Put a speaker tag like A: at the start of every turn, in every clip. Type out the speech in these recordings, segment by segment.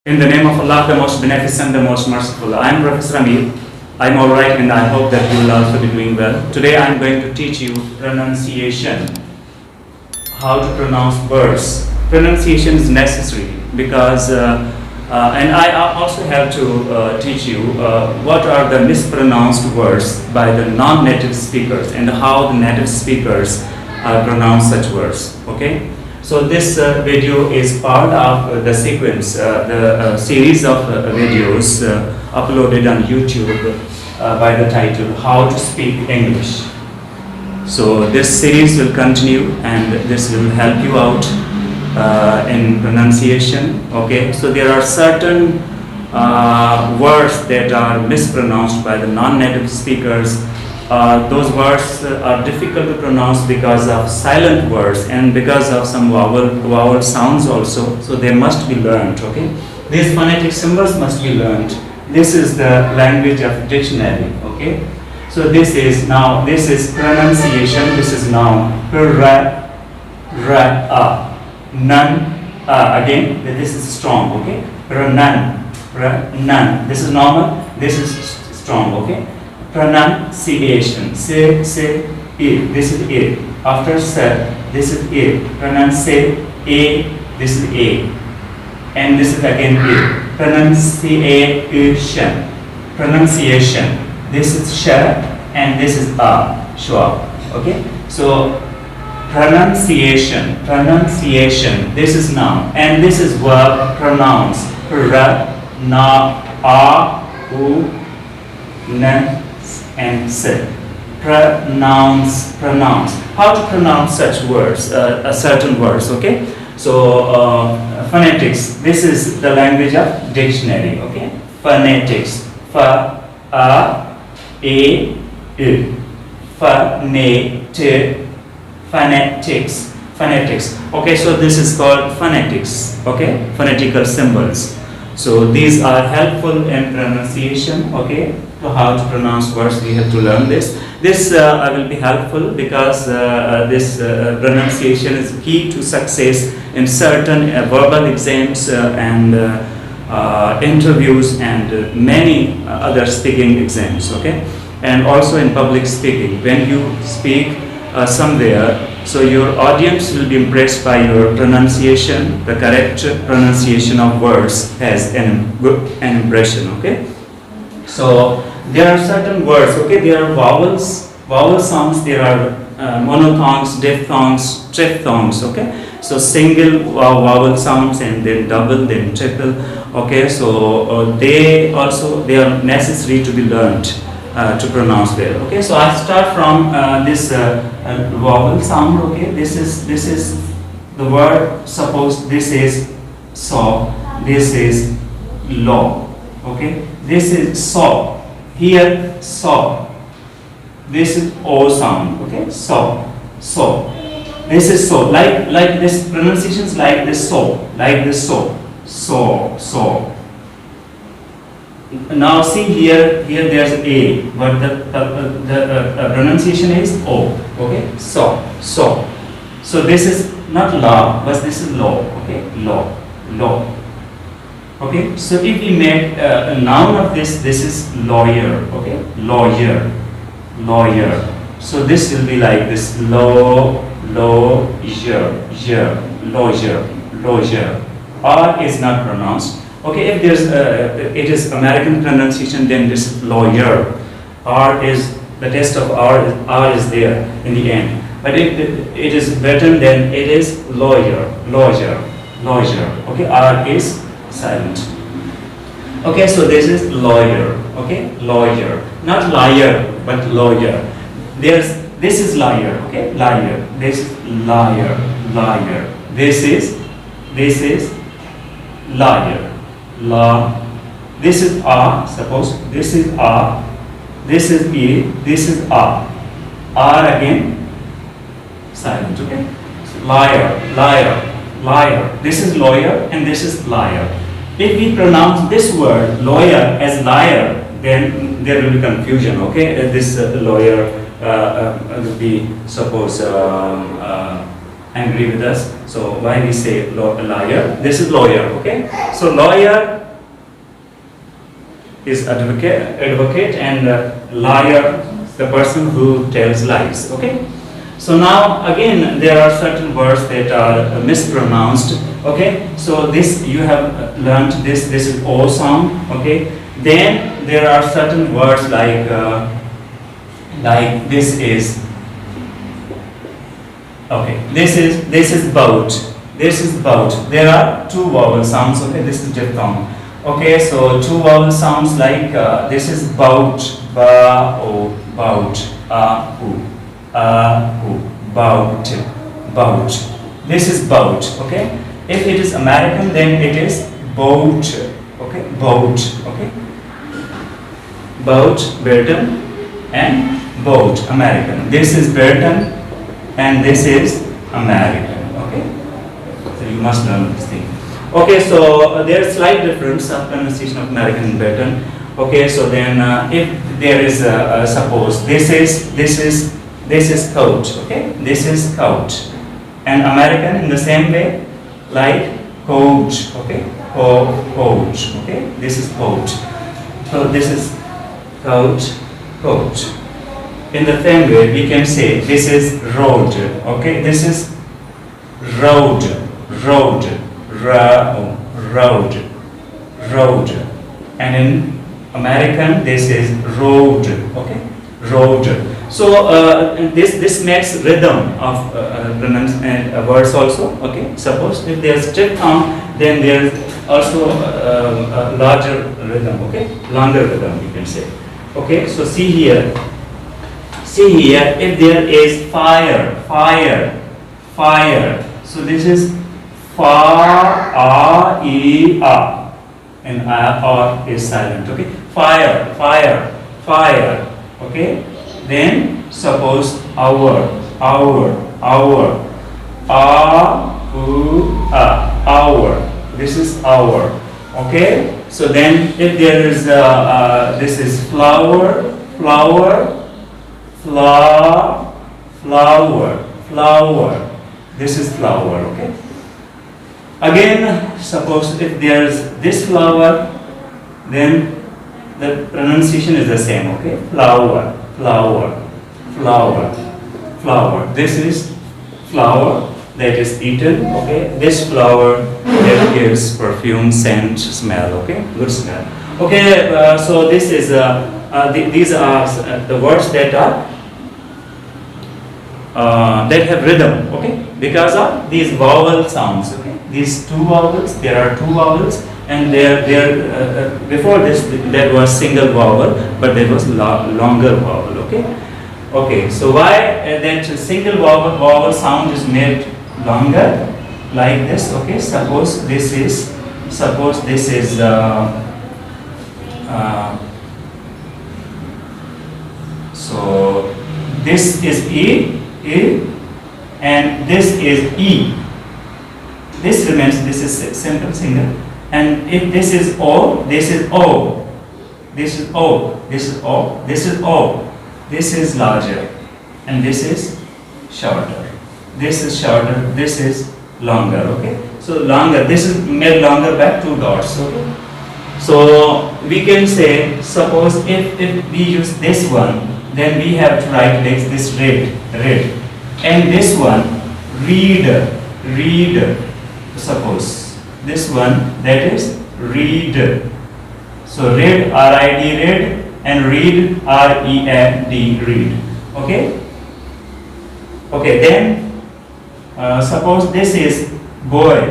A: In the name of Allah, the most beneficent, the most merciful. I am Professor Amir. I am alright and I hope that you will also be doing well. Today I am going to teach you pronunciation. How to pronounce words. Pronunciation is necessary because, and I also have to teach you what are the mispronounced words by the non-native speakers and how the native speakers pronounce such words. Okay? So this video is part of the sequence, the series of videos uploaded on YouTube by the title How to Speak English. So this series will continue and this will help you out in pronunciation. Okay, so there are certain words that are mispronounced by the non-native speakers. Those words are difficult to pronounce because of silent words and because of some vowel sounds also. So they must be learned. Okay, these phonetic symbols must be learned. This is the language of dictionary. Okay, so this is pronunciation. This is noun. None. Again, this is strong. Okay, none. This is normal. This is strong. Okay. Pronunciation. Say, it. This is it. After say, this is it. Pronounce a. This is a. And this is again it. Pronunciation. This is sh and this is a. Sure. Okay. So pronunciation. This is noun and this is verb. Pronounce. And say. Pronounce. How to pronounce such words, certain words, okay? So, phonetics. This is the language of dictionary, okay? Phonetics. Phonetics. Okay, so this is called phonetics, okay? Phonetical symbols. So these are helpful in pronunciation, okay? So how to pronounce words, we have to learn this. This will be helpful because this pronunciation is key to success in certain verbal exams and interviews and many other speaking exams, okay? And also in public speaking. When you speak somewhere, so your audience will be impressed by your pronunciation. The correct pronunciation of words has an impression, okay? So there are certain words, okay? There are vowel sounds, there are monophthongs, diphthongs, triphthongs, okay? So single vowel sounds and then double, then triple, okay? So they are necessary to be learned to pronounce well, okay? So I start from this vowel sound, okay? This is the word. Suppose this is saw, this is law, okay? This is saw. Here, saw. This is O sound, okay? Saw. This is so. Like this pronunciations like this so. Like this so. So. Now see here there's a, but the pronunciation is O, okay? So. So this is not law, but this is law, okay? Law. Okay, so if we make a noun of this is lawyer, okay? Lawyer. So this will be like this, lawyer. R is not pronounced. Okay, if there's it is American pronunciation, then this is lawyer. R is the test of R is there in the end. But if it is Briton, then it is lawyer. Okay, R is silent. Okay, so this is lawyer. Okay, lawyer, not liar, but lawyer. This is liar. Okay, liar. This is liar. This is liar. This is R. Suppose this is R. This is E. This is R. R again. Silent. Okay. So liar. This is lawyer and this is liar. If we pronounce this word lawyer as liar, then there will be confusion. Okay. This lawyer will be suppose angry with us. So why we say liar? This is lawyer, okay? So lawyer is advocate and liar, the person who tells lies, okay? So now again there are certain words that are mispronounced, okay? So this you have learned this is O sound, okay? Then there are certain words like this is, okay, this is boat, this is boat. There are two vowel sounds, okay? This is diphthong. Okay, so two vowel sounds like this is boat, ba o, bout, bout, bout. This is boat, okay? If it is American, then it is boat, okay? Boat, okay? Boat, Briton, and boat, American. This is Briton, and this is American, okay? So you must learn this thing. Okay, so there is slight difference of pronunciation of American and Briton. Okay, so then if there is suppose this is coat, okay? This is coat, and American in the same way like coat, okay? Coat, okay? This is coat. So this is coat, coat. In the same way we can say this is road, okay? This is road, road. Road, road, and in American this is road, okay? Road. So this makes rhythm of words also, okay? Suppose if there's diphthong, then there's also a larger rhythm, okay? Longer rhythm you can say, okay? So see here, if there is fire, so this is fa, e, a, and a is silent, okay? Fire, okay? Then suppose hour, hour. This is hour, okay? So then if there is this is flower. This is flower, okay? Again, suppose if there is this flower, then the pronunciation is the same, okay? Flower. This is flower that is eaten, okay? This flower that gives perfume, scent, smell, okay? Good smell. Okay, so this is these are the words that are that have rhythm, okay? Because of these vowel sounds, okay? These two vowels, there are two vowels, and before this there was single vowel, but there was longer vowel, okay? Okay, so why that single vowel sound is made longer like this, okay? Suppose this is so this is E, and this is E. This remains, this is simple single, and if this is O, this is O, this is O, this is O, this is O, this is larger, and this is shorter, this is shorter, this is longer, okay? So longer, this is made longer by two dots, okay? So we can say, suppose if we use this one, then we have to write like this red, and this one read. Suppose this one, that is read. So read, R-I-D, read, and read, R-E-A-D, read. Okay? Okay, then suppose this is boy.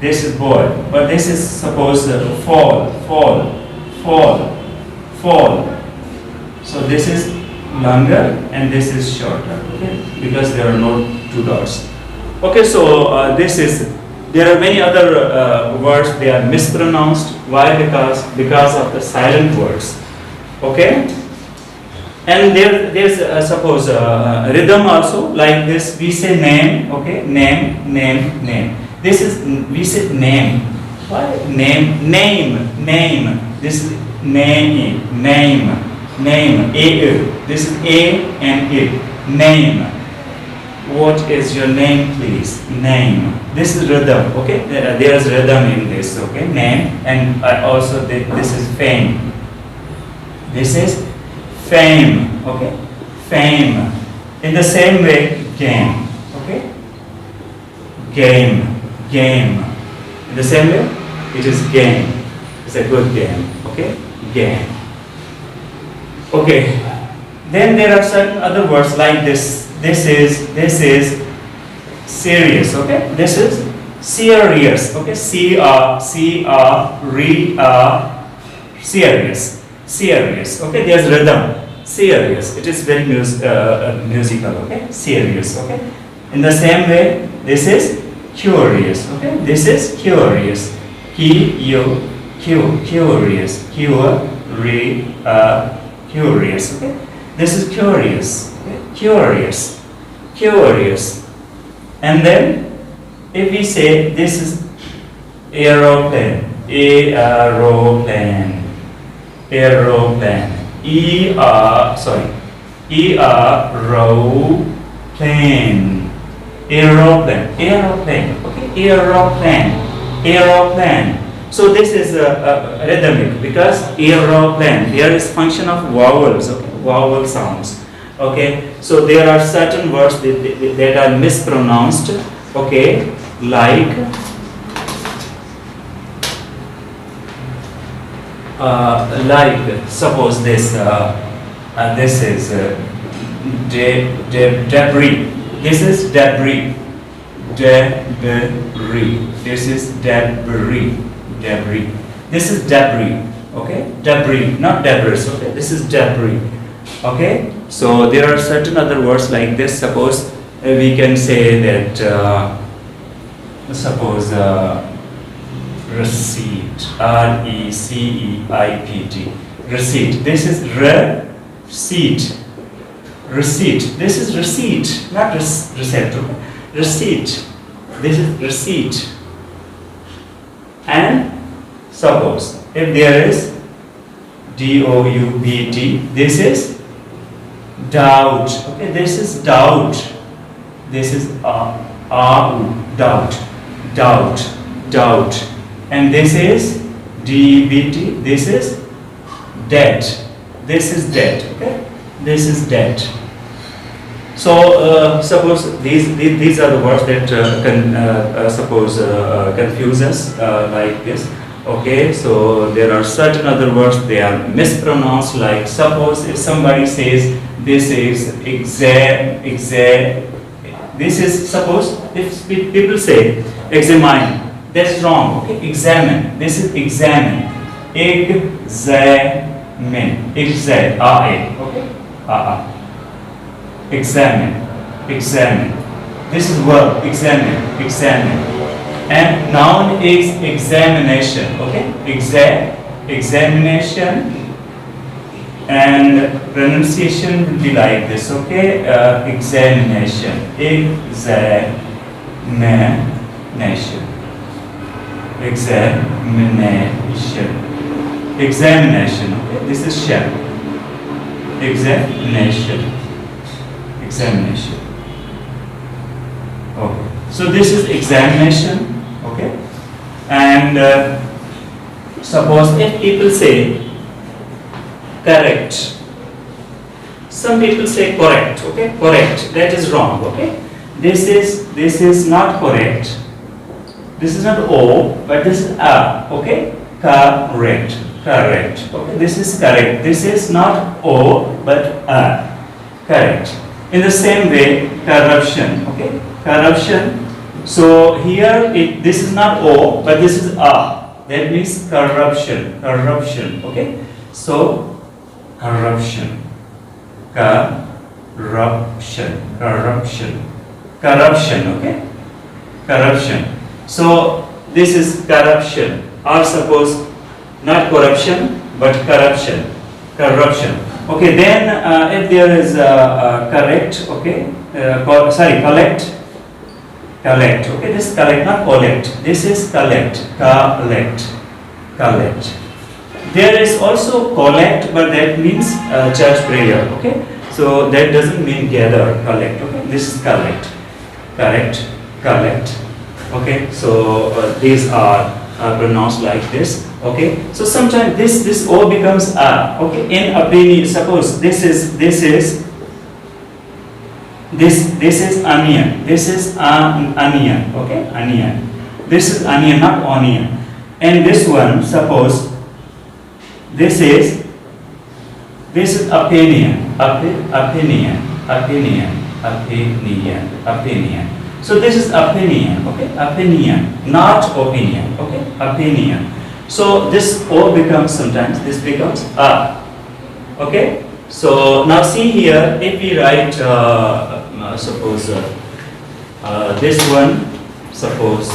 A: This is boy, but this is suppose fall. So this is longer and this is shorter, okay? Because there are no two dots. Okay, so there are many other words, they are mispronounced. Why? Because of the silent words, okay? And there's suppose rhythm also, like this, we say name, okay? Name. This is, we say name. Why? Name. This is name. A. This is A and A. Name. what is your name, please? Name. This is rhythm, okay? There is rhythm in this, okay? Name, and also this is fame. This is fame, okay? Fame. In the same way, game, okay? Game, game. In the same way, it is game. It's a good game, okay? Game. Okay. Then there are certain other words like this. This is serious, okay? This is serious, okay? Serious, serious, okay? There's rhythm. Serious. It is very musical, okay? Serious, okay? In the same way, this is curious, okay? This is curious. Curious. Curious, okay? This is curious, okay? Curious. Curious. And then, if we say this is aeroplane, aeroplane, aeroplane, aeroplane, aeroplane, aeroplane, okay, aeroplane, aeroplane. So this is rhythmic because aeroplane, there is function of vowels, okay, vowel sounds. Okay, so there are certain words that are mispronounced, okay, like suppose this is debris. This is debris. Debris. This is debris. Debris. This is debris. Okay, debris, not debris. Okay, this is debris. Okay, so there are certain other words like this. Suppose we can say that receipt, receipt, receipt. This is receipt, receipt. This is receipt, not receipt. Receipt. This is receipt. And suppose if there is doubt, this is doubt. Okay, this is doubt. This is doubt, doubt, doubt. And this is dbt. This is debt. This is debt. Okay, this is debt. So suppose these are the words that confuse us like this. Okay, so there are certain other words they are mispronounced. Like suppose if somebody says this is this is, suppose if people say examine, that's wrong. Okay, examine. This is examine. Examine. Okay. Examine. Examine. This is verb. Examine. Examine. And noun is examination. Okay. Examination. And pronunciation will be like this. Okay. Examination. Examination. Examination. Examination. Okay. This is shall. Examination. Examination. Okay. So this is examination. Okay. And suppose if people say correct. Some people say correct. Okay. Correct. That is wrong. Okay. This is not correct. This is not O, but this is A. Okay. Correct. Correct. Okay. This is correct. This is not O, but A. Correct. In the same way, corruption. Okay. Corruption. So here this is not O, but this is A. That means corruption. Corruption. Okay. So corruption. Corruption. Corruption. Corruption. Okay. Corruption. So this is corruption. Or suppose not corruption, but corruption. Corruption. Okay. Then if there is correct. Okay. Collect. Collect. Okay. This is collect, not collect. This is collect. Collect. Collect. There is also collect, but that means church prayer. Okay. So that doesn't mean gather, collect. Okay, this is collect, collect. Okay, so these are pronounced like this. Okay, so sometimes this O becomes A. Okay, in opinion, suppose this is onion. This is onion. Okay, onion. This is onion, not onion. And this one, suppose this is opinion. So this is opinion. Okay, opinion, not opinion. Okay, opinion. So this O becomes sometimes this becomes A. Okay. So now see here, if we write suppose this one, suppose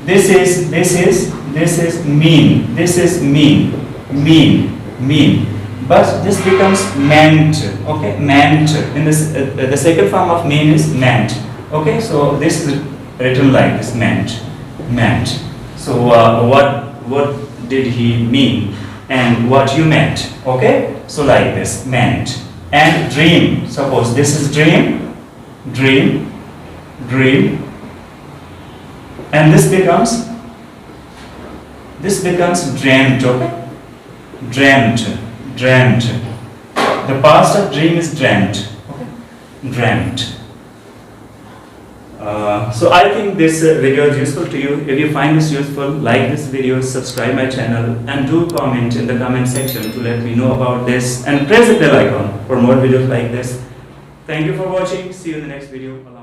A: this is mean. This is mean. But this becomes meant. Okay, meant. In this the second form of mean is meant. Okay, so this is written like this, meant. So what did he mean and what you meant? Okay, so like this, meant. And dream, suppose this is dream, and this becomes dreamt. Okay, dreamt. The past of dream is dreamt. Okay, dreamt. So I think this video is useful to you. If you find this useful, like this video, subscribe my channel, and do comment in the comment section to let me know about this, and press the bell icon for more videos like this. Thank you for watching. See you in the next video.